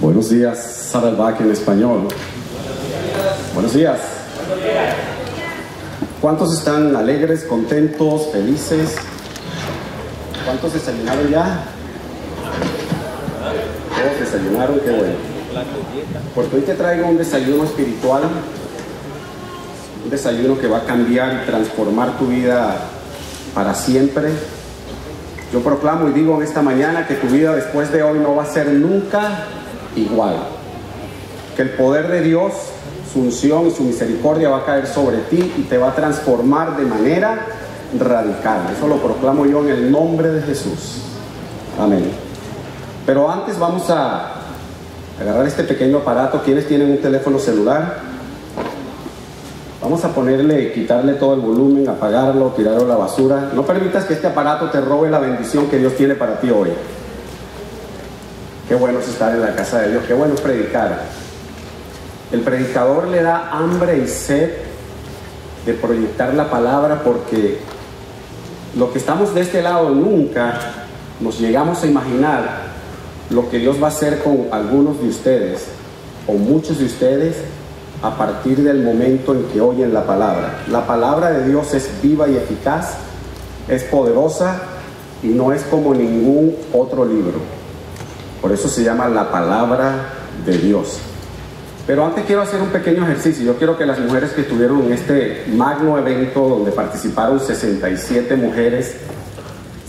Buenos días, Saddleback en español. Buenos días. ¿Cuántos están alegres, contentos, felices? ¿Cuántos desayunaron ya? Todos desayunaron, qué bueno. Porque hoy te traigo un desayuno espiritual, un desayuno que va a cambiar y transformar tu vida para siempre. Yo proclamo y digo en esta mañana que tu vida después de hoy no va a ser nunca igual. Que el poder de Dios, su unción y su misericordia va a caer sobre ti y te va a transformar de manera radical. Eso lo proclamo yo en el nombre de Jesús. Amén. Pero antes vamos a agarrar este pequeño aparato. ¿Quiénes tienen un teléfono celular? Vamos a quitarle todo el volumen, apagarlo, tirarlo a la basura. No permitas que este aparato te robe la bendición que Dios tiene para ti hoy. Qué bueno es estar en la casa de Dios, qué bueno es predicar. El predicador le da hambre y sed de proyectar la palabra, porque lo que estamos de este lado nunca nos llegamos a imaginar lo que Dios va a hacer con algunos de ustedes, o muchos de ustedes, a partir del momento en que oyen la palabra. La palabra de Dios es viva y eficaz, es poderosa y no es como ningún otro libro. Por eso se llama la palabra de Dios. Pero antes quiero hacer un pequeño ejercicio. Yo quiero que las mujeres que estuvieron en este magno evento donde participaron 67 mujeres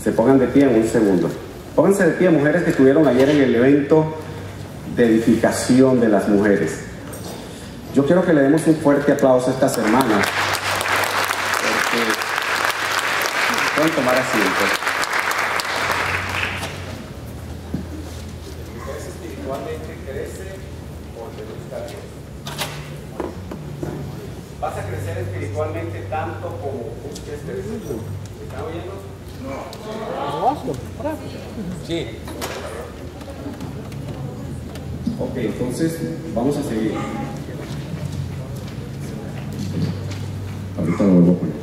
se pongan de pie en un segundo. Pónganse de pie, mujeres que estuvieron ayer en el evento de edificación de las mujeres. Yo quiero que le demos un fuerte aplauso a estas hermanas, porque pueden tomar asiento. Espiritualmente crece porque busca a Dios. Vas a crecer espiritualmente tanto como busques crecer. ¿Me están oyendo? No. Sí. Ok, entonces vamos a seguir. Ahorita lo vuelvo a poner.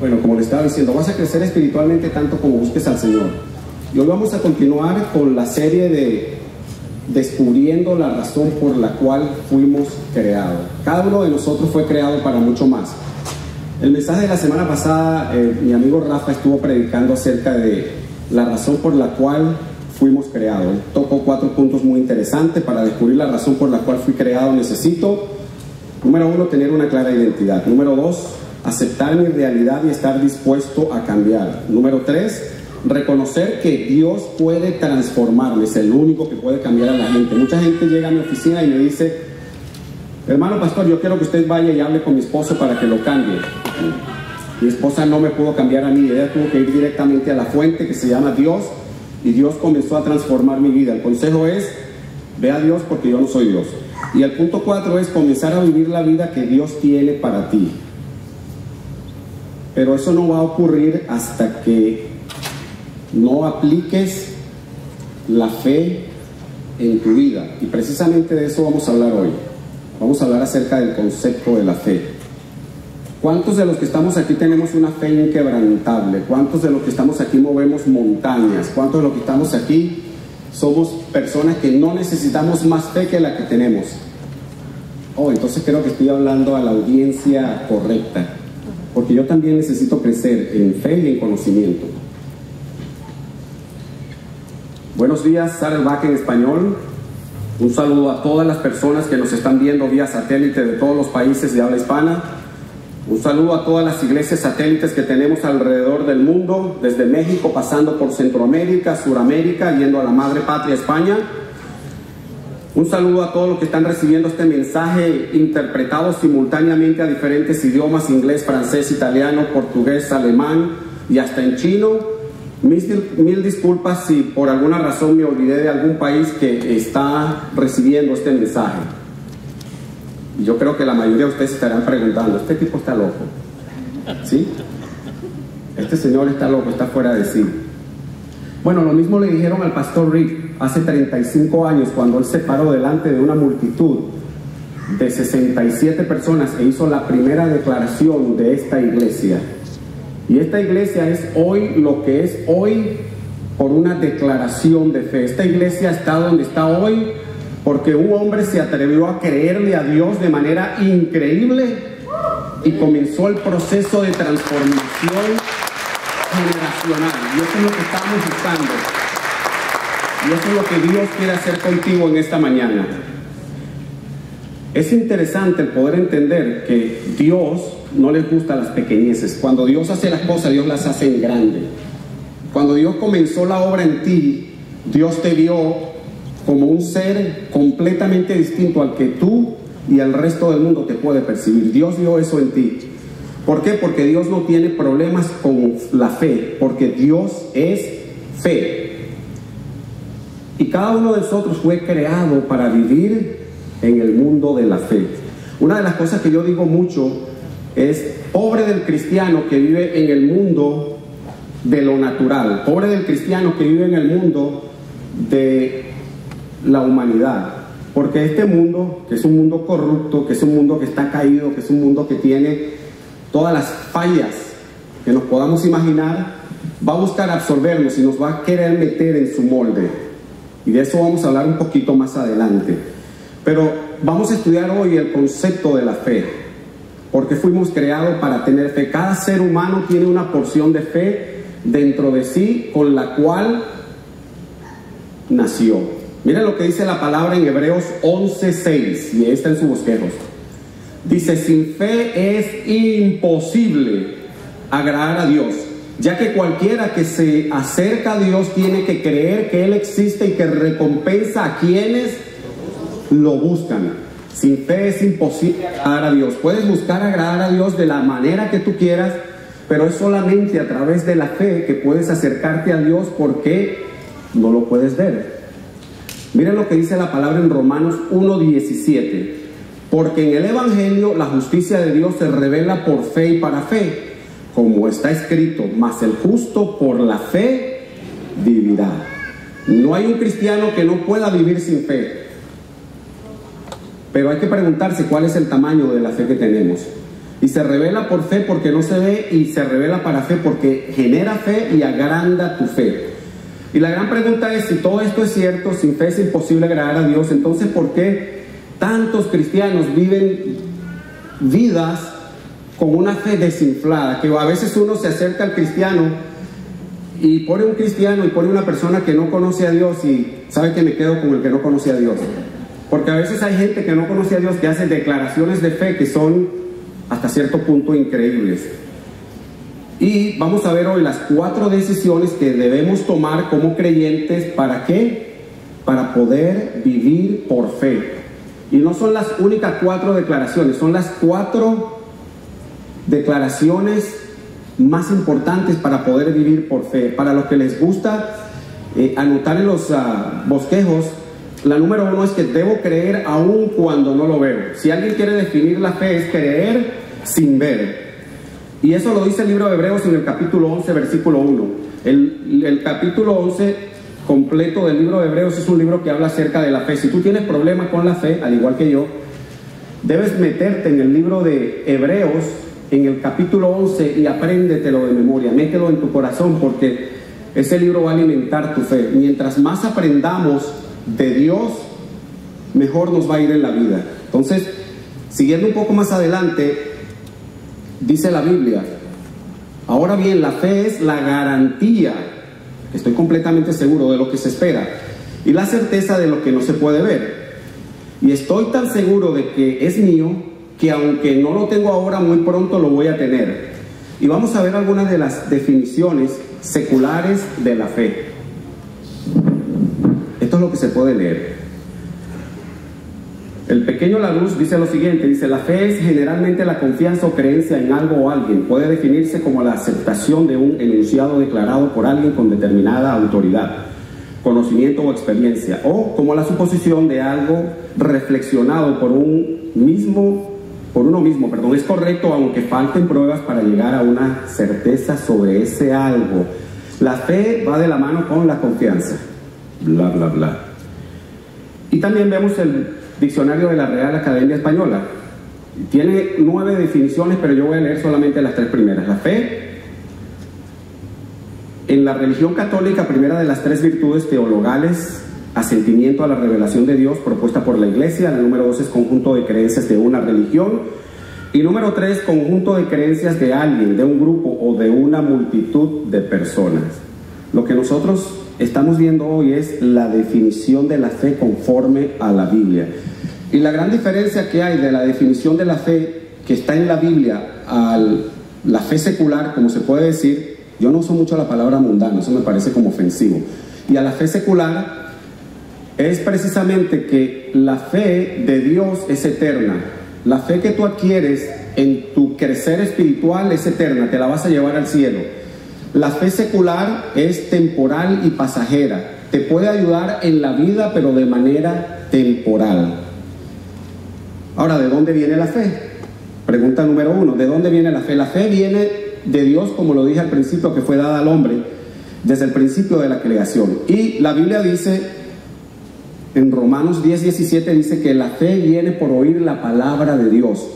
Bueno, como le estaba diciendo, vas a crecer espiritualmente tanto como busques al Señor. Y hoy vamos a continuar con la serie de descubriendo la razón por la cual fuimos creados. Cada uno de nosotros fue creado para mucho más. El mensaje de la semana pasada, mi amigo Rafa estuvo predicando acerca de la razón por la cual fuimos creados. Él tocó 4 puntos muy interesantes. Para descubrir la razón por la cual fui creado necesito: número 1, tener una clara identidad. Número 2, aceptar mi realidad y estar dispuesto a cambiar. Número 3, reconocer que Dios puede transformarme, es el único que puede cambiar a la gente. Mucha gente llega a mi oficina y me dice: hermano pastor, yo quiero que usted vaya y hable con mi esposo para que lo cambie. Mi esposa no me pudo cambiar a mí, ella tuvo que ir directamente a la fuente que se llama Dios, y Dios comenzó a transformar mi vida. El consejo es: ve a Dios, porque yo no soy Dios. Y el punto 4 es comenzar a vivir la vida que Dios tiene para ti. Pero eso no va a ocurrir hasta que no apliques la fe en tu vida. Y precisamente de eso vamos a hablar hoy. Vamos a hablar acerca del concepto de la fe. ¿Cuántos de los que estamos aquí tenemos una fe inquebrantable? ¿Cuántos de los que estamos aquí movemos montañas? ¿Cuántos de los que estamos aquí somos personas que no necesitamos más fe que la que tenemos? Oh, entonces creo que estoy hablando a la audiencia correcta, porque yo también necesito crecer en fe y en conocimiento. Buenos días, Saddleback en español. Un saludo a todas las personas que nos están viendo vía satélite de todos los países de habla hispana. Un saludo a todas las iglesias satélites que tenemos alrededor del mundo, desde México, pasando por Centroamérica, Suramérica, yendo a la madre patria España. Un saludo a todos los que están recibiendo este mensaje interpretado simultáneamente a diferentes idiomas: inglés, francés, italiano, portugués, alemán y hasta en chino. Mil disculpas si por alguna razón me olvidé de algún país que está recibiendo este mensaje. Y yo creo que la mayoría de ustedes estarán preguntando: este tipo está loco, ¿sí? Este señor está loco, está fuera de sí. Bueno, lo mismo le dijeron al pastor Rick hace 35 años, cuando él se paró delante de una multitud de 67 personas e hizo la primera declaración de esta iglesia. Y esta iglesia es hoy lo que es hoy por una declaración de fe. Esta iglesia está donde está hoy porque un hombre se atrevió a creerle a Dios de manera increíble y comenzó el proceso de transformación generacional. Y eso es lo que estamos buscando. Y eso es lo que Dios quiere hacer contigo en esta mañana. Es interesante el poder entender que Dios no les gusta las pequeñeces. Cuando Dios hace las cosas, Dios las hace en grande. Cuando Dios comenzó la obra en ti, Dios te vio como un ser completamente distinto al que tú y el resto del mundo te puede percibir. Dios vio eso en ti. ¿Por qué? Porque Dios no tiene problemas con la fe, porque Dios es fe. Y cada uno de nosotros fue creado para vivir en el mundo de la fe. Una de las cosas que yo digo mucho es: pobre del cristiano que vive en el mundo de lo natural, pobre del cristiano que vive en el mundo de la humanidad, porque este mundo, que es un mundo corrupto, que es un mundo que está caído, que es un mundo que tiene todas las fallas que nos podamos imaginar, va a buscar absorbernos y nos va a querer meter en su molde, y de eso vamos a hablar un poquito más adelante. Pero vamos a estudiar hoy el concepto de la fe, porque fuimos creados para tener fe. Cada ser humano tiene una porción de fe dentro de sí con la cual nació. Miren lo que dice la palabra en Hebreos 11:6, y ahí está en sus bosquejos. Dice: sin fe es imposible agradar a Dios, ya que cualquiera que se acerca a Dios tiene que creer que Él existe y que recompensa a quienes lo buscan. Sin fe es imposible agradar a Dios. Puedes buscar agradar a Dios de la manera que tú quieras, pero es solamente a través de la fe que puedes acercarte a Dios, porque no lo puedes ver. Miren lo que dice la palabra en Romanos 1:17. Porque en el Evangelio la justicia de Dios se revela por fe y para fe, como está escrito: mas el justo por la fe vivirá. No hay un cristiano que no pueda vivir sin fe. Pero hay que preguntarse cuál es el tamaño de la fe que tenemos. Y se revela por fe porque no se ve, y se revela para fe porque genera fe y agranda tu fe. Y la gran pregunta es: si todo esto es cierto, sin fe es imposible agradar a Dios, entonces ¿por qué tantos cristianos viven vidas con una fe desinflada? Que a veces uno se acerca al cristiano y pone un cristiano y pone una persona que no conoce a Dios, y sabe que me quedo con el que no conoce a Dios. Porque a veces hay gente que no conoce a Dios que hace declaraciones de fe que son hasta cierto punto increíbles. Y vamos a ver hoy las 4 decisiones que debemos tomar como creyentes. ¿Para qué? Para poder vivir por fe. Y no son las únicas 4 declaraciones, son las 4 declaraciones más importantes para poder vivir por fe. Para los que les gusta anotar en los bosquejos, la número 1 es que debo creer aun cuando no lo veo. Si alguien quiere definir la fe, es creer sin ver. Y eso lo dice el libro de Hebreos en el capítulo 11, versículo 1. El capítulo 11 completo del libro de Hebreos es un libro que habla acerca de la fe. Si tú tienes problemas con la fe, al igual que yo, debes meterte en el libro de Hebreos, en el capítulo 11, y apréndetelo de memoria. Mételo en tu corazón, porque ese libro va a alimentar tu fe. Mientras más aprendamos de Dios, mejor nos va a ir en la vida. Entonces, siguiendo un poco más adelante, dice la Biblia: ahora bien, la fe es la garantía, estoy completamente seguro, de lo que se espera, y la certeza de lo que no se puede ver. Y estoy tan seguro de que es mío, que aunque no lo tengo ahora, muy pronto lo voy a tener. Y vamos a ver algunas de las definiciones seculares de la fe. Esto es lo que se puede leer. El pequeño Larousse dice lo siguiente, dice: la fe es generalmente la confianza o creencia en algo o alguien. Puede definirse como la aceptación de un enunciado declarado por alguien con determinada autoridad, conocimiento o experiencia, o como la suposición de algo reflexionado por uno mismo. Es correcto aunque falten pruebas para llegar a una certeza sobre ese algo. La fe va de la mano con la confianza. Bla, bla, bla. Y también vemos el diccionario de la Real Academia Española. Tiene 9 definiciones, pero yo voy a leer solamente las 3 primeras. La fe En la religión católica, primera de las 3 virtudes teologales, asentimiento a la revelación de Dios propuesta por la Iglesia. La número 2 es conjunto de creencias de una religión. Y número 3, conjunto de creencias de alguien, de un grupo o de una multitud de personas. Lo que nosotros estamos viendo hoy es la definición de la fe conforme a la Biblia. Y la gran diferencia que hay de la definición de la fe que está en la Biblia a la fe secular, como se puede decir, yo no uso mucho la palabra mundana, eso me parece como ofensivo, y a la fe secular es precisamente que la fe de Dios es eterna. La fe que tú adquieres en tu crecer espiritual es eterna, te la vas a llevar al cielo. La fe secular es temporal y pasajera, te puede ayudar en la vida pero de manera temporal. Ahora, ¿de dónde viene la fe? Pregunta número 1, ¿de dónde viene la fe? La fe viene de Dios, como lo dije al principio, que fue dada al hombre desde el principio de la creación. Y la Biblia dice, en Romanos 10:17, dice que la fe viene por oír la palabra de Dios.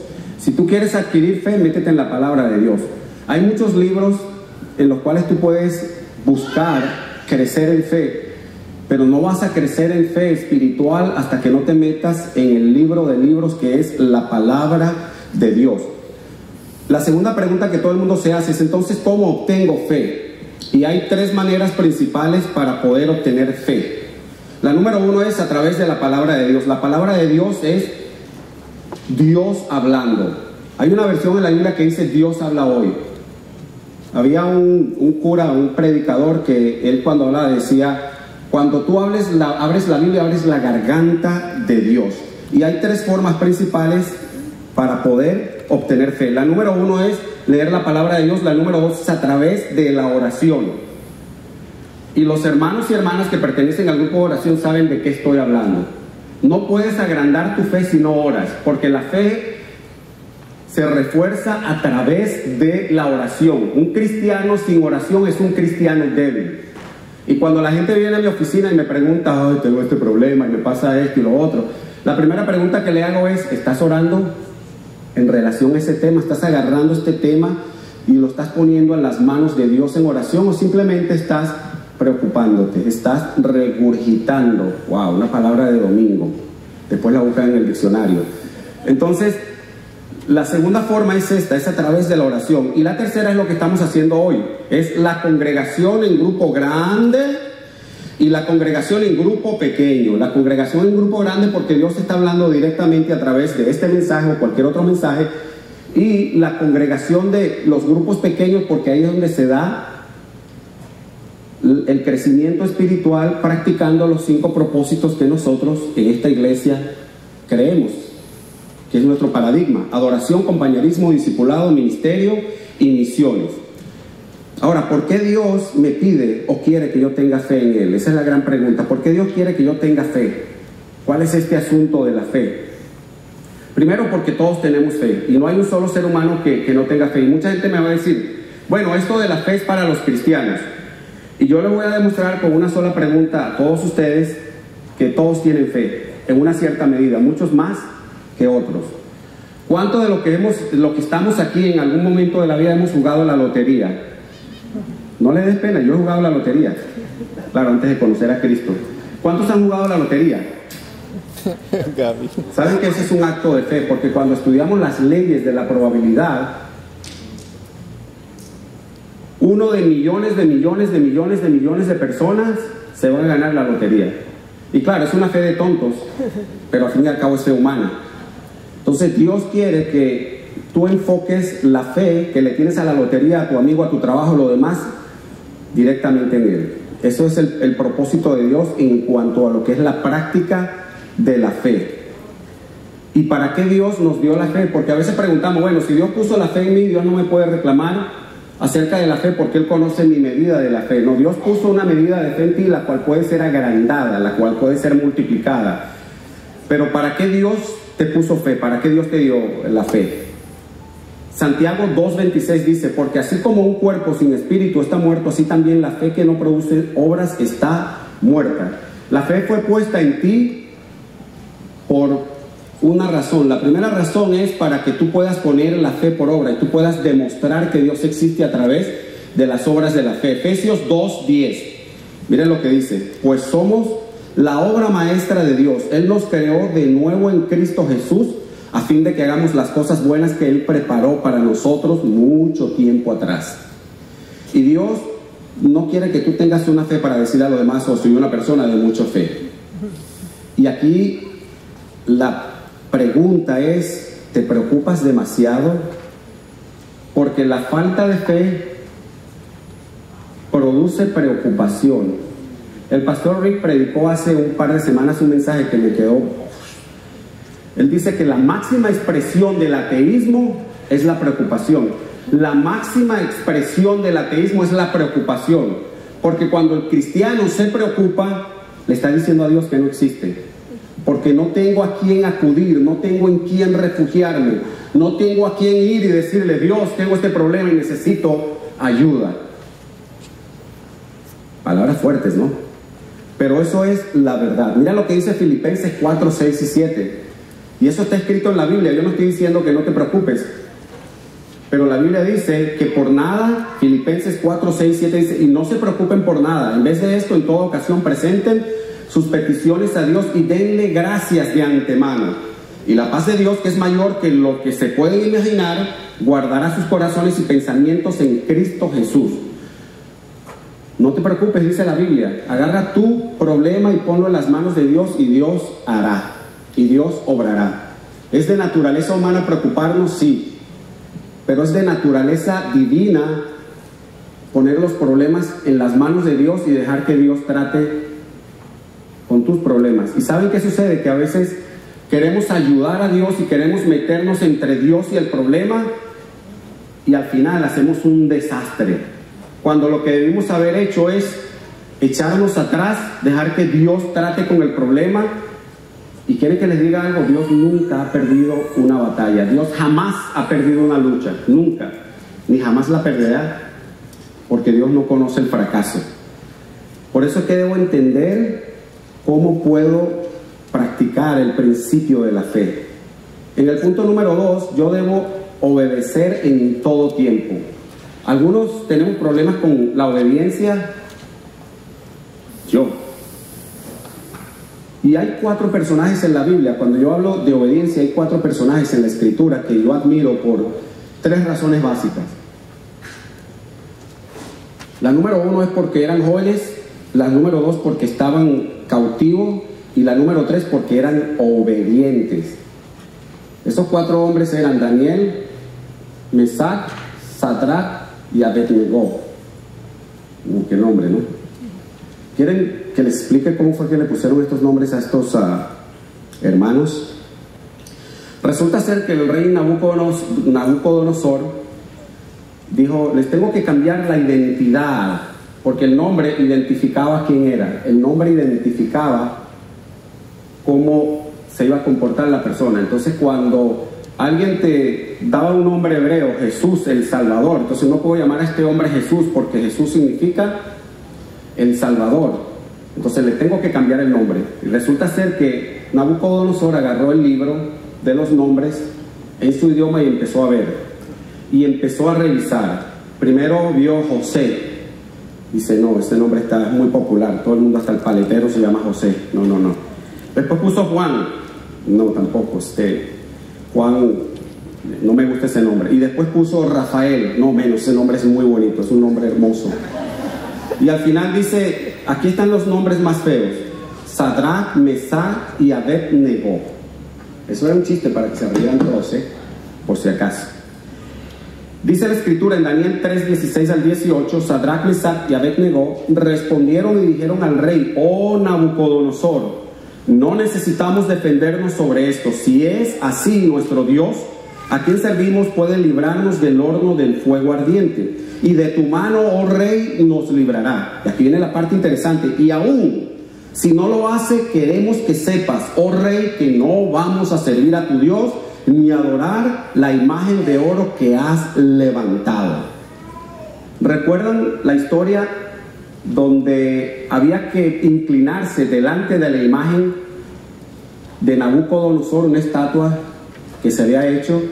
Si tú quieres adquirir fe, métete en la palabra de Dios. Hay muchos libros en los cuales tú puedes buscar crecer en fe, pero no vas a crecer en fe espiritual hasta que no te metas en el libro de libros, que es la palabra de Dios. La segunda pregunta que todo el mundo se hace es, entonces, ¿cómo obtengo fe? Y hay 3 maneras principales para poder obtener fe. La número 1 es a través de la palabra de Dios. La palabra de Dios es Dios hablando. Hay una versión en la Biblia que dice Dios habla hoy. Había un cura, un predicador, que él cuando hablaba decía, cuando tú abres la Biblia, abres la garganta de Dios. Y hay 3 formas principales para poder obtener fe. La número 1 es leer la palabra de Dios. La número 2 es a través de la oración. Y los hermanos y hermanas que pertenecen al grupo de oración saben de qué estoy hablando. No puedes agrandar tu fe si no oras, porque la fe se refuerza a través de la oración. Un cristiano sin oración es un cristiano débil. Y cuando la gente viene a mi oficina y me pregunta, ay, tengo este problema y me pasa esto y lo otro, la primera pregunta que le hago es, ¿estás orando en relación a ese tema? ¿Estás agarrando este tema y lo estás poniendo en las manos de Dios en oración, o simplemente estás preocupándote, estás regurgitando? Wow, una palabra de domingo, después la buscan en el diccionario. Entonces, la segunda forma es esta, es a través de la oración. Y la tercera es lo que estamos haciendo hoy, es la congregación en grupo grande y la congregación en grupo pequeño. La congregación en grupo grande porque Dios está hablando directamente a través de este mensaje o cualquier otro mensaje, y la congregación de los grupos pequeños porque ahí es donde se da el crecimiento espiritual, practicando los 5 propósitos que nosotros en esta iglesia creemos, que es nuestro paradigma: adoración, compañerismo, discipulado, ministerio y misiones. Ahora, ¿por qué Dios me pide o quiere que yo tenga fe en Él? Esa es la gran pregunta. ¿Por qué Dios quiere que yo tenga fe? ¿Cuál es este asunto de la fe? Primero, porque todos tenemos fe y no hay un solo ser humano que no tenga fe. Y mucha gente me va a decir, bueno, esto de la fe es para los cristianos. Y yo les voy a demostrar con una sola pregunta a todos ustedes que todos tienen fe en una cierta medida, muchos más que otros. ¿Cuánto de lo que estamos aquí en algún momento de la vida hemos jugado la lotería? No le des pena, yo he jugado la lotería, claro, antes de conocer a Cristo. ¿Cuántos han jugado la lotería? Saben que ese es un acto de fe, porque cuando estudiamos las leyes de la probabilidad, uno de millones de personas se van a ganar la lotería. Y claro, es una fe de tontos, pero al fin y al cabo es fe humana. Entonces Dios quiere que tú enfoques la fe que le tienes a la lotería, a tu amigo, a tu trabajo, lo demás, directamente en Él. Eso es el propósito de Dios en cuanto a lo que es la práctica de la fe. ¿Y para qué Dios nos dio la fe? Porque a veces preguntamos, bueno, si Dios puso la fe en mí, Dios no me puede reclamar acerca de la fe porque Él conoce mi medida de la fe. No, Dios puso una medida de fe en ti, la cual puede ser agrandada, la cual puede ser multiplicada. Pero ¿para qué Dios te puso fe? ¿Para qué Dios te dio la fe? Santiago 2:26 dice, porque así como un cuerpo sin espíritu está muerto, así también la fe que no produce obras está muerta. La fe fue puesta en ti por una razón. La primera razón es para que tú puedas poner la fe por obra y tú puedas demostrar que Dios existe a través de las obras de la fe. Efesios 2:10. Miren lo que dice: pues somos la obra maestra de Dios. Él nos creó de nuevo en Cristo Jesús, a fin de que hagamos las cosas buenas que Él preparó para nosotros mucho tiempo atrás. Y Dios no quiere que tú tengas una fe para decir a los demás: oh, soy una persona de mucha fe. Y aquí la pregunta es: ¿te preocupas demasiado? Porque la falta de fe produce preocupación. El pastor Rick predicó hace un par de semanas un mensaje que me quedó. Él dice que la máxima expresión del ateísmo es la preocupación. La máxima expresión del ateísmo es la preocupación. Porque cuando el cristiano se preocupa, le está diciendo a Dios que no existe. Porque no tengo a quién acudir, no tengo en quién refugiarme, no tengo a quién ir y decirle: Dios, tengo este problema y necesito ayuda. Palabras fuertes, ¿no? Pero eso es la verdad. Mira lo que dice Filipenses 4, 6 y 7. Y eso está escrito en la Biblia. Yo no estoy diciendo que no te preocupes, pero la Biblia dice que por nada, Filipenses 4, 6 y 7 dice: y no se preocupen por nada. En vez de esto, en toda ocasión presenten sus peticiones a Dios y denle gracias de antemano. Y la paz de Dios, que es mayor que lo que se puede imaginar, guardará sus corazones y pensamientos en Cristo Jesús. No te preocupes, dice la Biblia. Agarra tu problema y ponlo en las manos de Dios, y Dios hará, y Dios obrará. ¿Es de naturaleza humana preocuparnos? Sí. Pero es de naturaleza divina poner los problemas en las manos de Dios y dejar que Dios trate con tus problemas. ¿Y saben qué sucede? Que a veces queremos ayudar a Dios y queremos meternos entre Dios y el problema, y al final hacemos un desastre. Cuando lo que debimos haber hecho es echarnos atrás, dejar que Dios trate con el problema. Y quieren que les diga algo: Dios nunca ha perdido una batalla. Dios jamás ha perdido una lucha, nunca, ni jamás la perderá, porque Dios no conoce el fracaso. Por eso es que debo entender cómo puedo practicar el principio de la fe. En el punto número 2, yo debo obedecer en todo tiempo. Algunos tenemos problemas con la obediencia. Y hay 4 personajes en la Biblia. Cuando yo hablo de obediencia, hay 4 personajes en la Escritura que yo admiro por 3 razones básicas. La número 1 es porque eran jóvenes. La número 2 porque estaban cautivos. Y la número 3 porque eran obedientes. Esos 4 hombres eran Daniel, Mesac, Sadrach y Abednego. Qué nombre, ¿no? ¿Quieren que les explique cómo fue que le pusieron estos nombres a estos hermanos? Resulta ser que el rey Nabucodonosor dijo: les tengo que cambiar la identidad, porque el nombre identificaba quién era. El nombre identificaba cómo se iba a comportar la persona. Entonces, cuando alguien te daba un nombre hebreo, Jesús el Salvador, entonces no puedo llamar a este hombre Jesús porque Jesús significa el Salvador. Entonces le tengo que cambiar el nombre. Y resulta ser que Nabucodonosor agarró el libro de los nombres en su idioma y empezó a ver. Y empezó a revisar. Primero vio José. Dice: no, este nombre está muy popular. Todo el mundo, hasta el paletero, se llama José. No. Después puso Juan. No, tampoco. Juan, no me gusta ese nombre. Y después puso Rafael. No menos, ese nombre es muy bonito. Es un nombre hermoso. Y al final dice: aquí están los nombres más feos: Sadrach, Mesac y Abednego. Eso era un chiste para que se rieran todos, por si acaso. Dice la Escritura en Daniel 3, 16 al 18: Sadrach, Mesac y Abednego respondieron y dijeron al rey: oh Nabucodonosor, no necesitamos defendernos sobre esto. Si es así, nuestro Dios, a quien servimos, puede librarnos del horno del fuego ardiente, y de tu mano, oh rey, nos librará. Y aquí viene la parte interesante: y aún si no lo hace, queremos que sepas, oh rey, que no vamos a servir a tu Dios ni adorar la imagen de oro que has levantado. ¿Recuerdan la historia donde había que inclinarse delante de la imagen de Nabucodonosor, una estatua que se había hecho?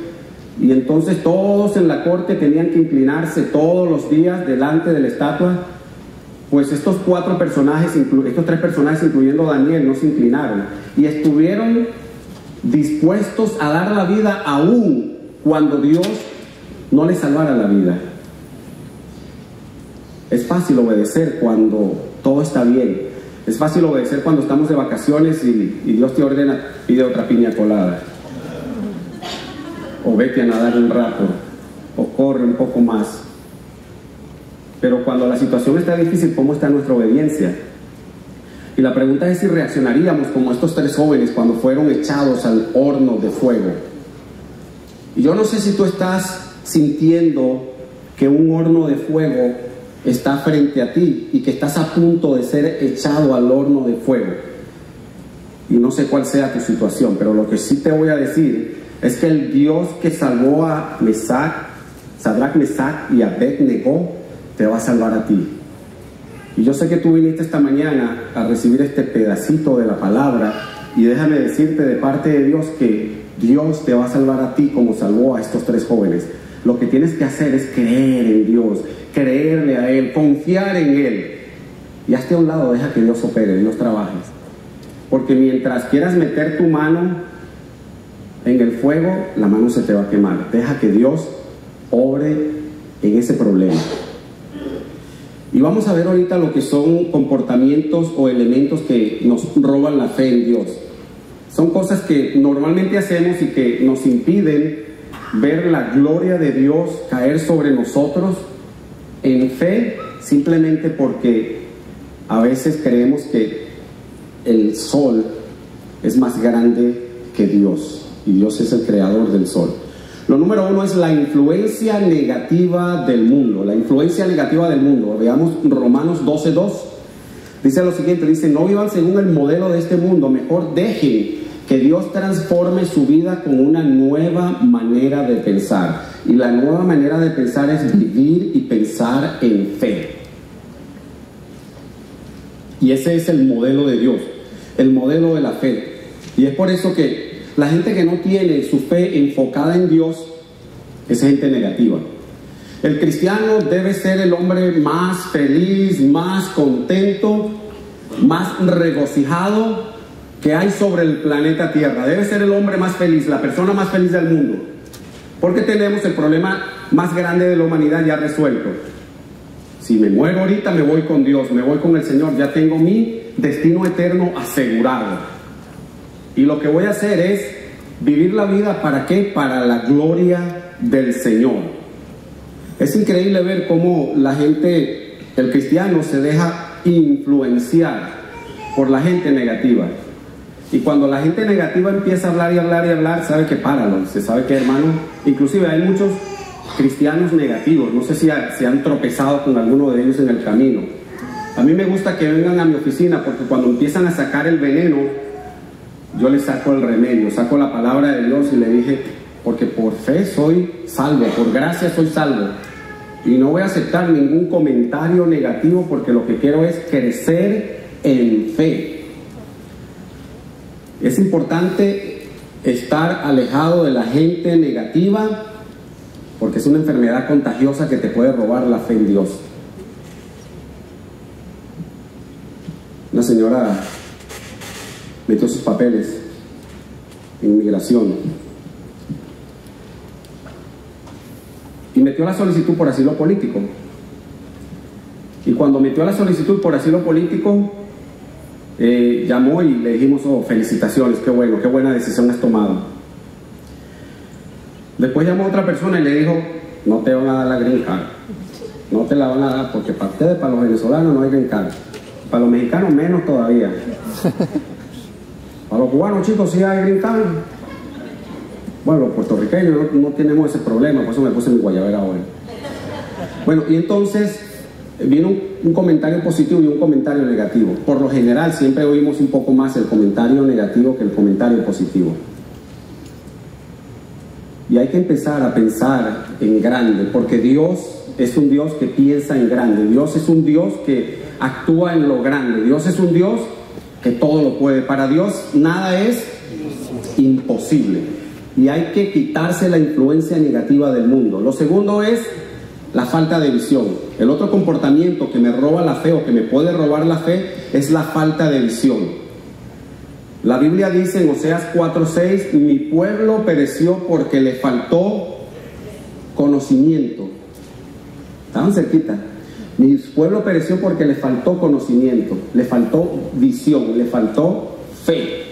Y entonces todos en la corte tenían que inclinarse todos los días delante de la estatua. Pues estos tres personajes, incluyendo Daniel, no se inclinaron y estuvieron dispuestos a dar la vida aún cuando Dios no les salvara la vida. Es fácil obedecer cuando todo está bien. Es fácil obedecer cuando estamos de vacaciones y Dios te ordena, pide otra piña colada, o vete a nadar un rato, o corre un poco más. Pero cuando la situación está difícil, ¿cómo está nuestra obediencia? Y la pregunta es si reaccionaríamos como estos tres jóvenes cuando fueron echados al horno de fuego. Y yo no sé si tú estás sintiendo que un horno de fuego está frente a ti y que estás a punto de ser echado al horno de fuego. Y no sé cuál sea tu situación, pero lo que sí te voy a decir es que el Dios que salvó a Sadrach, Mesach y Abed-Nego te va a salvar a ti. Y yo sé que tú viniste esta mañana a recibir este pedacito de la palabra, y déjame decirte de parte de Dios que Dios te va a salvar a ti como salvó a estos tres jóvenes. Lo que tienes que hacer es creer en Dios, creerle a Él, confiar en Él. Y hazte a un lado, deja que Dios opere, Dios trabaje. Porque mientras quieras meter tu mano en el fuego, la mano se te va a quemar. Deja que Dios obre en ese problema. Y vamos a ver ahorita lo que son comportamientos o elementos que nos roban la fe en Dios. Son cosas que normalmente hacemos y que nos impiden ver la gloria de Dios caer sobre nosotros en fe, simplemente porque a veces creemos que el sol es más grande que Dios, y Dios es el creador del sol. Lo número uno es la influencia negativa del mundo. La influencia negativa del mundo. Veamos Romanos 12:2. Dice lo siguiente, dice: no vivan según el modelo de este mundo, mejor dejen que Dios transforme su vida con una nueva manera de pensar. Y la nueva manera de pensar es vivir y pensar en fe. Y ese es el modelo de Dios, el modelo de la fe. Y es por eso que la gente que no tiene su fe enfocada en Dios es gente negativa. El cristiano debe ser el hombre más feliz, más contento, más regocijado que hay sobre el planeta Tierra. Debe ser el hombre más feliz, la persona más feliz del mundo. Porque tenemos el problema más grande de la humanidad ya resuelto. Si me muero ahorita, me voy con Dios, me voy con el Señor. Ya tengo mi destino eterno asegurado. Y lo que voy a hacer es vivir la vida, ¿para qué? Para la gloria del Señor. Es increíble ver cómo la gente, el cristiano, se deja influenciar por la gente negativa. Y cuando la gente negativa empieza a hablar y hablar y hablar, sabe que páralo. Se sabe que, hermano, inclusive hay muchos cristianos negativos. No sé si han tropezado con alguno de ellos en el camino. A mí me gusta que vengan a mi oficina, porque cuando empiezan a sacar el veneno, yo le saco el remedio, saco la palabra de Dios y le dije, porque por fe soy salvo, por gracia soy salvo. Y no voy a aceptar ningún comentario negativo, porque lo que quiero es crecer en fe. Es importante estar alejado de la gente negativa, porque es una enfermedad contagiosa que te puede robar la fe en Dios. Una señora metió sus papeles en inmigración y metió la solicitud por asilo político. Y cuando metió la solicitud por asilo político, llamó y le dijimos: oh, felicitaciones, qué bueno, qué buena decisión has tomado. Después llamó a otra persona y le dijo: no te van a dar la green card, no te la van a dar, porque para ustedes, para los venezolanos, no hay green card, para los mexicanos menos todavía. Para los cubanos, chicos, sí hay green card. Bueno, los puertorriqueños no tenemos ese problema, por eso me puse mi guayabera hoy. Bueno, y entonces vino un comentario positivo y un comentario negativo. Por lo general siempre oímos un poco más el comentario negativo que el comentario positivo. Y hay que empezar a pensar en grande, porque Dios es un Dios que piensa en grande. Dios es un Dios que actúa en lo grande. Dios es un Dios que todo lo puede. Para Dios nada es imposible. y hay que quitarse la influencia negativa del mundo. Lo segundo es la falta de visión. El otro comportamiento que me roba la fe o que me puede robar la fe es la falta de visión. La Biblia dice en Oseas 4:6, mi pueblo pereció porque le faltó conocimiento. Estaban cerquita. Mi pueblo pereció porque le faltó conocimiento, le faltó visión, le faltó fe.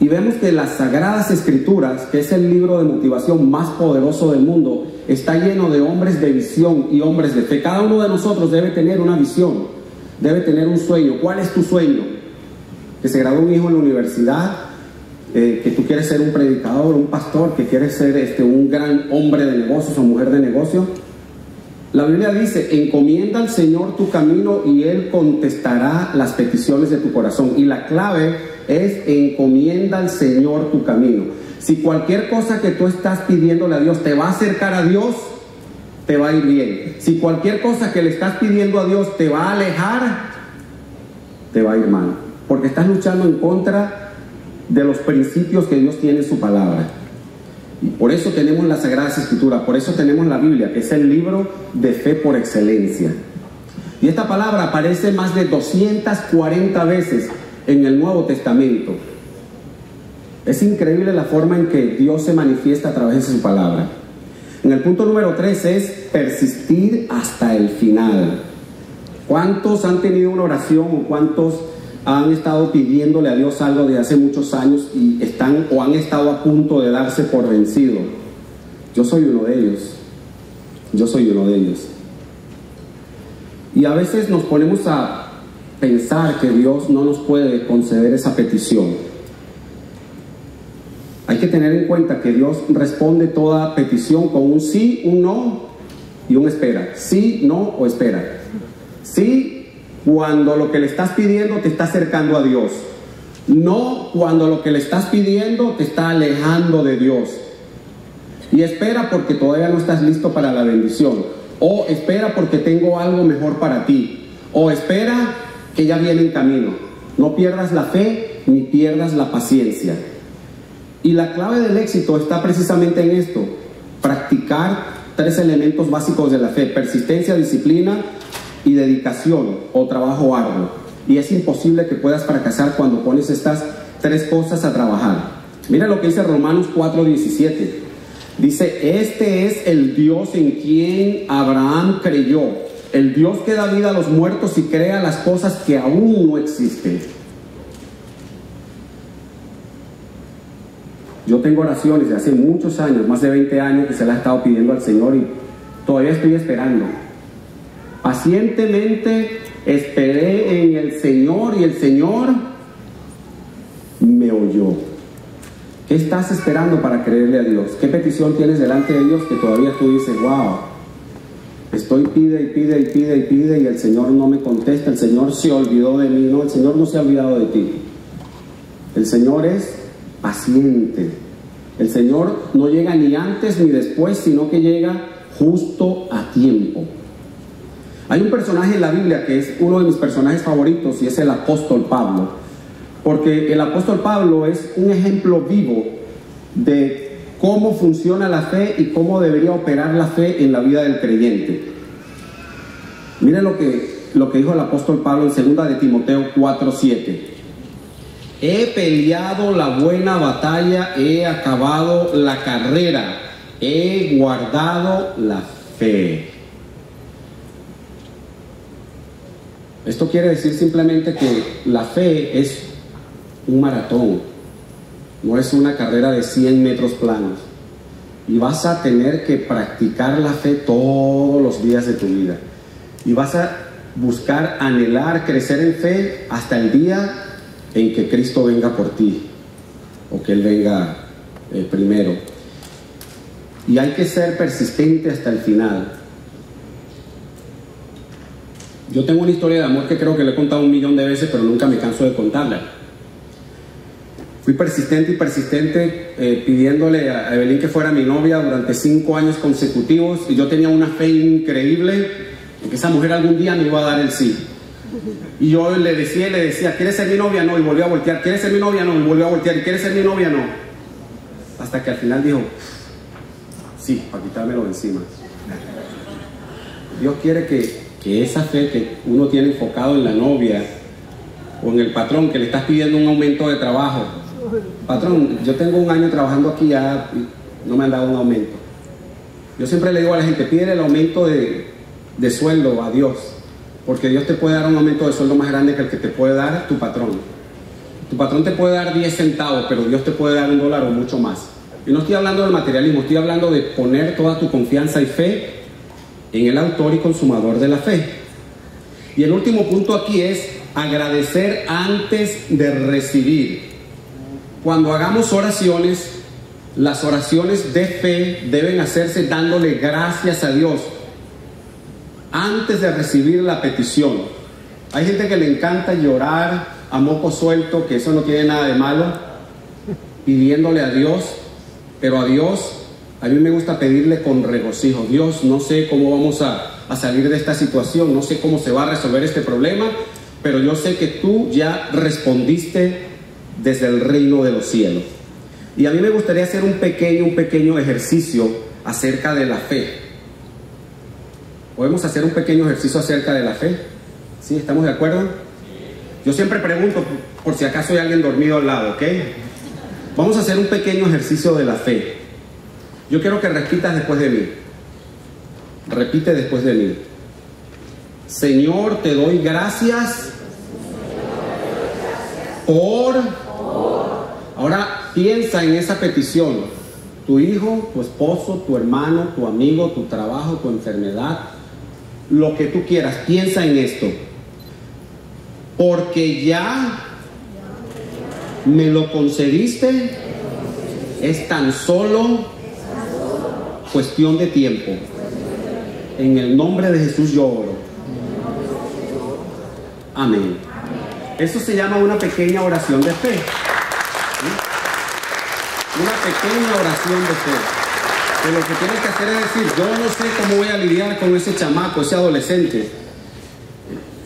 Y vemos que las Sagradas Escrituras, que es el libro de motivación más poderoso del mundo, está lleno de hombres de visión y hombres de fe. Cada uno de nosotros debe tener una visión, debe tener un sueño. ¿Cuál es tu sueño? Que se gradúe un hijo en la universidad, que tú quieres ser un predicador, un pastor, que quieres ser un gran hombre de negocios o mujer de negocios. La Biblia dice, encomienda al Señor tu camino y Él contestará las peticiones de tu corazón. Y la clave es encomienda al Señor tu camino. Si cualquier cosa que tú estás pidiéndole a Dios te va a acercar a Dios, te va a ir bien. Si cualquier cosa que le estás pidiendo a Dios te va a alejar, te va a ir mal. Porque estás luchando en contra de los principios que Dios tiene en su palabra. Y por eso tenemos las Sagradas Escrituras, por eso tenemos la Biblia, que es el libro de fe por excelencia. Y esta palabra aparece más de 240 veces en el Nuevo Testamento. Es increíble la forma en que Dios se manifiesta a través de su palabra. En el punto número 3 es persistir hasta el final. ¿Cuántos han tenido una oración o cuántos han estado pidiéndole a Dios algo de hace muchos años y están o han estado a punto de darse por vencido? Yo soy uno de ellos. Yo soy uno de ellos. Y a veces nos ponemos a pensar que Dios no nos puede conceder esa petición. Hay que tener en cuenta que Dios responde toda petición con un sí, un no y un espera. Sí, no o espera. Sí, cuando lo que le estás pidiendo te está acercando a Dios. No cuando lo que le estás pidiendo te está alejando de Dios. Y espera porque todavía no estás listo para la bendición. O espera porque tengo algo mejor para ti. O espera que ya viene en camino. No pierdas la fe ni pierdas la paciencia. Y la clave del éxito está precisamente en esto: practicar 3 elementos básicos de la fe: persistencia, disciplina y dedicación o trabajo arduo. Y es imposible que puedas fracasar cuando pones estas 3 cosas a trabajar. Mira lo que dice Romanos 4:17. Dice, este es el Dios en quien Abraham creyó, el Dios que da vida a los muertos y crea las cosas que aún no existen. Yo tengo oraciones de hace muchos años, más de 20 años, que se las he estado pidiendo al Señor y todavía estoy esperando. Pacientemente esperé en el Señor y el Señor me oyó. ¿Qué estás esperando para creerle a Dios? ¿Qué petición tienes delante de Dios que todavía tú dices, wow, estoy pide y pide y pide y pide y el Señor no me contesta, el Señor se olvidó de mí? No, el Señor no se ha olvidado de ti. El Señor es paciente. El Señor no llega ni antes ni después, sino que llega justo a tiempo. Hay un personaje en la Biblia que es uno de mis personajes favoritos y es el apóstol Pablo. Porque el apóstol Pablo es un ejemplo vivo de cómo funciona la fe y cómo debería operar la fe en la vida del creyente. Miren lo que dijo el apóstol Pablo en 2 de Timoteo 4:7. He peleado la buena batalla, he acabado la carrera, he guardado la fe. Esto quiere decir simplemente que la fe es un maratón, no es una carrera de 100 metros planos. Y vas a tener que practicar la fe todos los días de tu vida. Y vas a buscar, anhelar, crecer en fe hasta el día en que Cristo venga por ti, o que Él venga primero. Y hay que ser persistente hasta el final. Yo tengo una historia de amor que creo que le he contado 1.000.000 de veces, pero nunca me canso de contarla. Fui persistente y persistente pidiéndole a Evelyn que fuera mi novia durante 5 años consecutivos, y yo tenía una fe increíble en que esa mujer algún día me iba a dar el sí. Y yo le decía, ¿quieres ser mi novia? No, y volvió a voltear. ¿Quieres ser mi novia? No, y volvió a voltear. ¿Y quieres ser mi novia? No. Hasta que al final dijo, sí, para quitármelo de encima. Dios quiere que esa fe que uno tiene enfocado en la novia o en el patrón que le estás pidiendo un aumento de trabajo. Patrón, yo tengo 1 año trabajando aquí, ya no me han dado un aumento. Yo siempre le digo a la gente, pídele el aumento de sueldo a Dios, porque Dios te puede dar un aumento de sueldo más grande que el que te puede dar tu patrón. Tu patrón te puede dar 10 centavos, pero Dios te puede dar $1 o mucho más. Y no estoy hablando del materialismo, estoy hablando de poner toda tu confianza y fe en el autor y consumador de la fe. Y el último punto aquí es agradecer antes de recibir. Cuando hagamos oraciones, las oraciones de fe deben hacerse dándole gracias a Dios antes de recibir la petición. Hay gente que le encanta llorar a moco suelto, que eso no tiene nada de malo, pidiéndole a Dios, pero a Dios, a mí me gusta pedirle con regocijo. Dios, no sé cómo vamos a salir de esta situación, no sé cómo se va a resolver este problema, pero yo sé que tú ya respondiste desde el reino de los cielos. Y a mí me gustaría hacer un pequeño ejercicio acerca de la fe. ¿Podemos hacer un pequeño ejercicio acerca de la fe? ¿Sí? ¿Estamos de acuerdo? Yo siempre pregunto por si acaso hay alguien dormido al lado, ¿ok? Vamos a hacer un pequeño ejercicio de la fe. Yo quiero que repitas después de mí. Repite después de mí. Señor, te doy gracias por... Ahora piensa en esa petición. Tu hijo, tu esposo, tu hermano, tu amigo, tu trabajo, tu enfermedad, lo que tú quieras. Piensa en esto. Porque ya me lo concediste, es tan solo cuestión de tiempo. En el nombre de Jesús yo oro. Amén. Eso se llama una pequeña oración de fe. ¿Sí? Una pequeña oración de fe. Que lo que tienes que hacer es decir, yo no sé cómo voy a lidiar con ese chamaco, ese adolescente.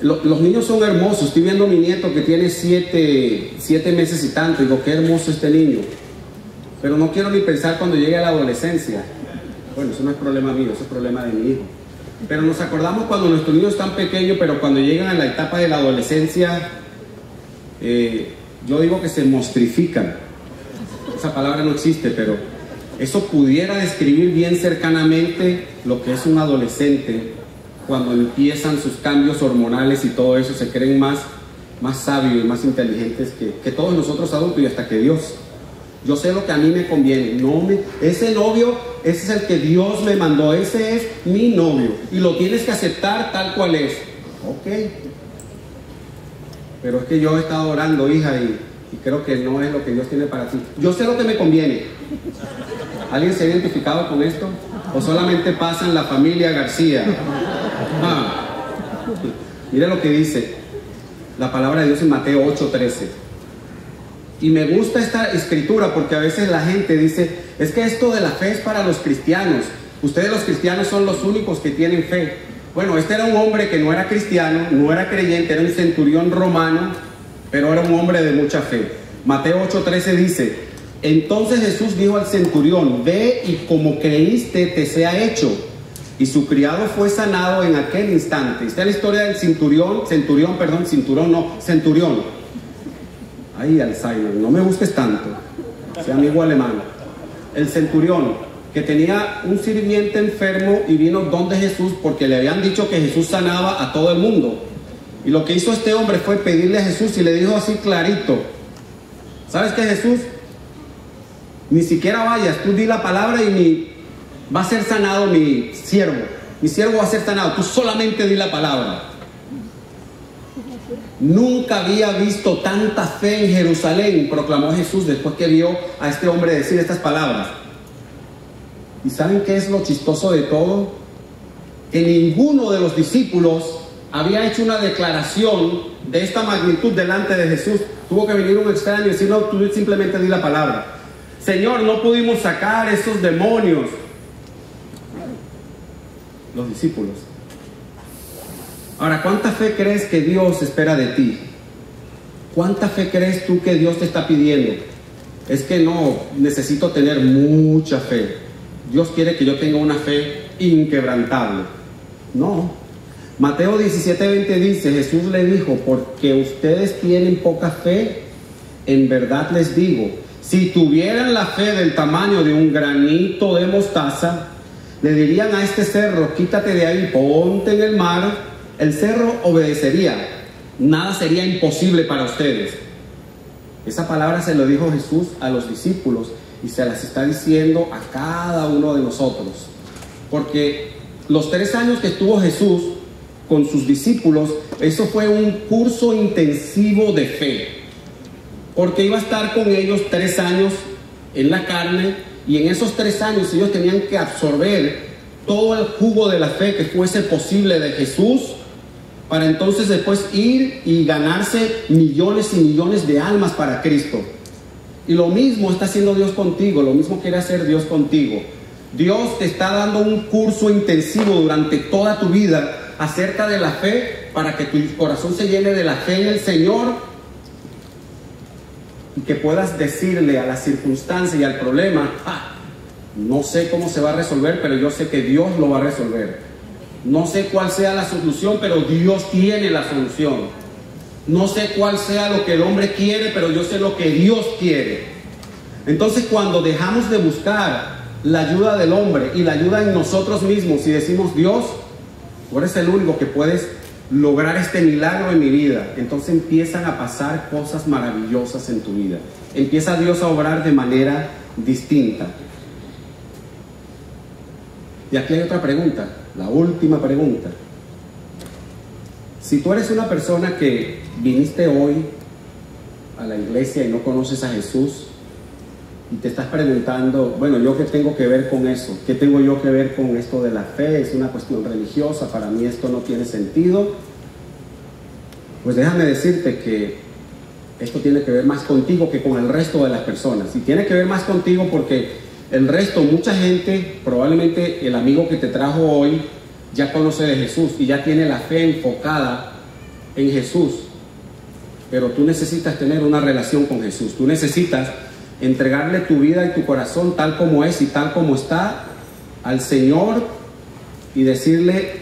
Los niños son hermosos. Estoy viendo a mi nieto que tiene 7 meses y tanto. Digo, qué hermoso este niño. Pero no quiero ni pensar cuando llegue a la adolescencia. Bueno, eso no es problema mío, eso es problema de mi hijo. Pero nos acordamos cuando nuestros niños están pequeños, pero cuando llegan a la etapa de la adolescencia, yo digo que se mostrifican. Esa palabra no existe, pero eso pudiera describir bien cercanamente lo que es un adolescente cuando empiezan sus cambios hormonales y todo eso. Se creen más sabios y más inteligentes que todos nosotros adultos y hasta que Dios. Yo sé lo que a mí me conviene. Ese novio, ese es el que Dios me mandó, ese es mi novio y lo tienes que aceptar tal cual es. Ok, pero es que yo he estado orando, hija, y creo que no es lo que Dios tiene para ti. Yo sé lo que me conviene. ¿Alguien se ha identificado con esto? ¿O solamente pasa en la familia García? Mira lo que dice la palabra de Dios en Mateo 8:13. Y me gusta esta escritura porque a veces la gente dice, es que esto de la fe es para los cristianos. Ustedes los cristianos son los únicos que tienen fe. Bueno, este era un hombre que no era cristiano, no era creyente, era un centurión romano, pero era un hombre de mucha fe. Mateo 8:13 dice, entonces Jesús dijo al centurión, ve y como creíste te sea hecho. Y su criado fue sanado en aquel instante. Esta es la historia del centurión. Ay, Alzheimer, no me busques tanto, sea amigo alemán. El centurión que tenía un sirviente enfermo y vino donde Jesús porque le habían dicho que Jesús sanaba a todo el mundo. Y lo que hizo este hombre fue pedirle a Jesús y le dijo así clarito, ¿sabes qué, Jesús? Ni siquiera vayas, tú di la palabra y va a ser sanado mi siervo va a ser sanado, tú solamente di la palabra. Nunca había visto tanta fe en Jerusalén, proclamó Jesús después que vio a este hombre decir estas palabras. ¿Y saben qué es lo chistoso de todo? Que ninguno de los discípulos había hecho una declaración de esta magnitud delante de Jesús. Tuvo que venir un extraño y decir, no, tú simplemente di la palabra. Señor, no pudimos sacar esos demonios. Los discípulos. Ahora, ¿cuánta fe crees que Dios espera de ti? ¿Cuánta fe crees tú que Dios te está pidiendo? Es que no, necesito tener mucha fe. Dios quiere que yo tenga una fe inquebrantable. No. Mateo 17:20 dice, Jesús le dijo, porque ustedes tienen poca fe, en verdad les digo, si tuvieran la fe del tamaño de un granito de mostaza, le dirían a este cerro, quítate de ahí, ponte en el mar, el cerro obedecería, nada sería imposible para ustedes. Esa palabra se lo dijo Jesús a los discípulos y se las está diciendo a cada uno de nosotros, porque los 3 años que estuvo Jesús con sus discípulos, eso fue un curso intensivo de fe, porque iba a estar con ellos 3 años en la carne, y en esos 3 años ellos tenían que absorber todo el jugo de la fe que fuese posible de Jesús, para entonces después ir y ganarse millones y millones de almas para Cristo. Y lo mismo está haciendo Dios contigo, lo mismo quiere hacer Dios contigo. Dios te está dando un curso intensivo durante toda tu vida acerca de la fe, para que tu corazón se llene de la fe en el Señor y que puedas decirle a la circunstancia y al problema, no sé cómo se va a resolver, pero yo sé que Dios lo va a resolver. No sé cuál sea la solución, pero Dios tiene la solución. No sé cuál sea lo que el hombre quiere, pero yo sé lo que Dios quiere. Entonces, cuando dejamos de buscar la ayuda del hombre y la ayuda en nosotros mismos y decimos, Dios, tú eres el único que puedes lograr este milagro en mi vida, entonces empiezan a pasar cosas maravillosas en tu vida. Empieza Dios a obrar de manera distinta. Y aquí hay otra pregunta, la última pregunta. Si tú eres una persona que viniste hoy a la iglesia y no conoces a Jesús, y te estás preguntando, bueno, ¿yo qué tengo que ver con eso? ¿Qué tengo yo que ver con esto de la fe? Es una cuestión religiosa, para mí esto no tiene sentido. Pues déjame decirte que esto tiene que ver más contigo que con el resto de las personas. Y tiene que ver más contigo porque el resto, mucha gente, probablemente el amigo que te trajo hoy, ya conoce de Jesús y ya tiene la fe enfocada en Jesús. Pero tú necesitas tener una relación con Jesús. Tú necesitas entregarle tu vida y tu corazón tal como es y tal como está al Señor y decirle,